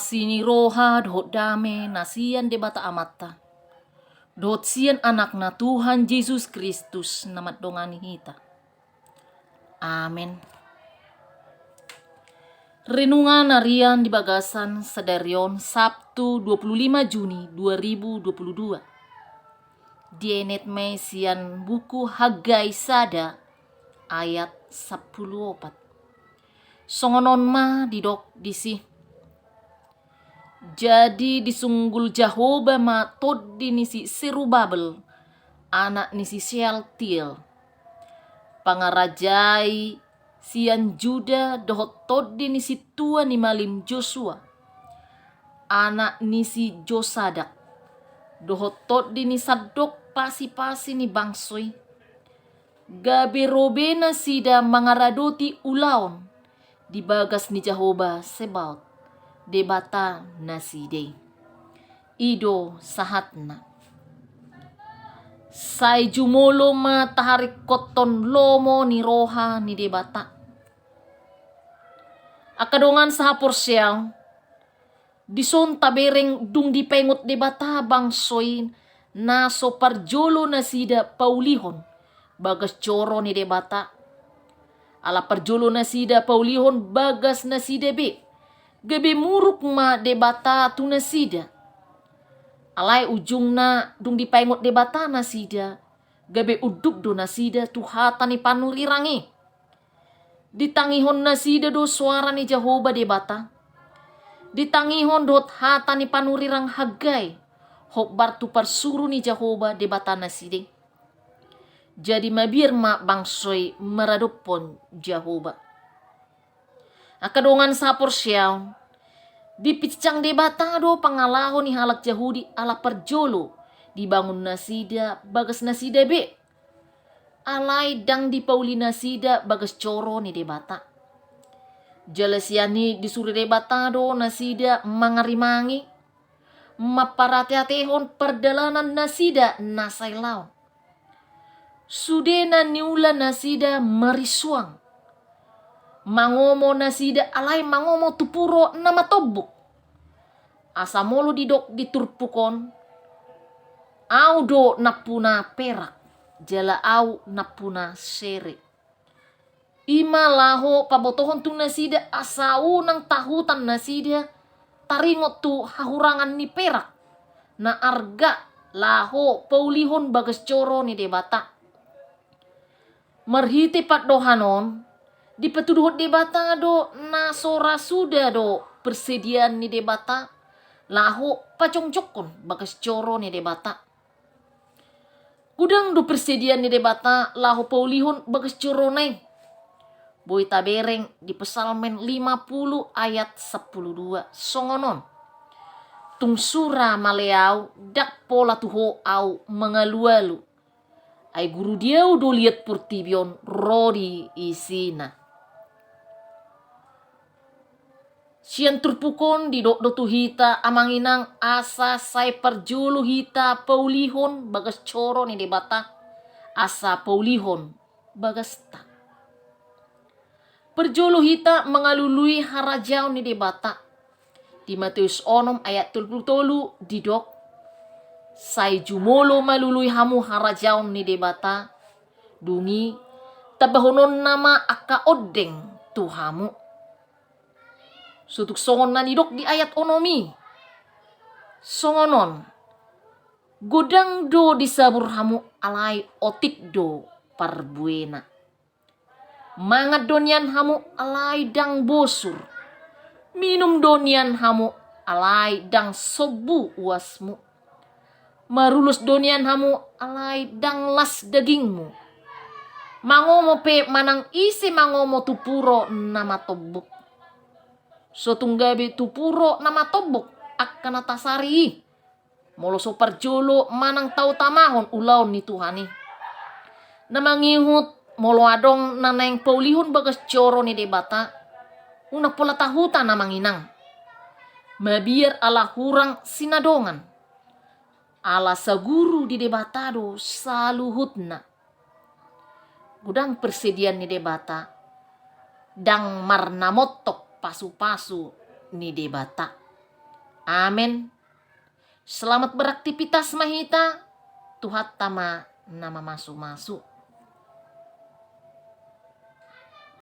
Sini roha dohot dame nasian debata amata. Dohot sian anak na Tuhan Yesus Kristus namat dongani hita. Amin. Renungan harian di Bagasan Sedarion Sabtu 25 Juni 2022. Dienet sian buku Hagai Sada ayat 14. Songonon ma didok disi. Jadi disunggul Jahoba ma tod di nisi Serubabel anak nisi Shealtiel. Pangarajai sian Juda dohot tod di nisi tua ni malim Joshua anak nisi Josadak dohot tod di ni Sadok pasi-pasi ni bangsoy. Gabe robena sida mangaradoti ulaon di bagas ni Jahoba Sebaot debata naside. Ido sahatna. Say jumolo mataharik koton lomo ni roha ni debata. Akadongan sa hapor siyang dison tabereng dung dipengot debata bangsoy na so parjolo na sida paulihon bagas coro ni debata. Ala parjolo na sida paulihon bagas na sida be. Gabe muruk ma debata tu na sida. Alai ujung na dung dipengot debata na sida. Gabe uduk do na sida tu hata ni panurirangi. Ditangihon na sida do suara ni Jahoba debata. Ditangihon dot hata ni panurirang Hagai. Hok bar tu parsuru ni Jahoba debata na sida. Jadi mabir ma bangsoy maradopon Jahoba. Akadongan sapor siyang dipicang debata do pangalahon ni halak Yahudi ala perjolo dibangun nasida bagas nasida be. Alai dang di pauli nasida bagas coro ni debata. Jalasiani disuri debata do nasida mangarimangi maparate-atehon perdalanan nasida nasailaw. Sudena niula nasida marisuang. Mangomo nasida alai mangomo tupuro na matobok. Asamolo didok diturpukon. Au do napuna perak. Jala au napuna sere. Ima laho pabotohon tu nasida asau nang tahutan nasida. Taringot tu hahurangan ni perak. Na arga laho paulihon bagas coro ni debata. Marhiti pat dohanon. Di petuduhot debata do na sora sudah do persediaan ni debata laho pacongcokon bagas coro ni debata. Gudang do persediaan ni debata laho paulihon bagas coro nai. Boy tabereng di Pesalmen 50 ayat 12 songonon. Tung sura maleau dak pola tuho au mengalu-alu. Ay guru diau do liat purtibion rodi isina. Sian turpukon di do tu hita amanginang asa say perjulu hita paulihon bagas coro ni debata asa paulihon bagas ta. Perjulu hita mengalului harajau ni debata. Di Matius 6 ayat 33 di dok. Say jumolo malului hamu harajau ni debata. Dungi tabahonon nama aka odeng tuhamu. Sutuk songon na nidok di ayat onomi. Songonon. Godang do disabur hamu alai otik do parbuena. Mangat donian hamu alai dang bosur. Minum donian hamu alai dang sobu uasmu. Marulus donian hamu alai dang las dagingmu. Mangomo pe manang isi mangomo tupuro nama tobuk. So tunggabe tupuro nama tobok akan atasari. Molo so parjolo manang tau tamahon ulaon ni Tuhani. Namangihut molo adong naneng paulihon bagas coro ni debata. Unak pola tahuta namanginang. Mabiar ala hurang sinadongan. Ala saguru di debatado saluhutna. Gudang persediaan ni debata. Dang marnamotok pasu-pasu ni debata. Amen. Selamat beraktivitas mahita. Tuhat tama nama masu-masu.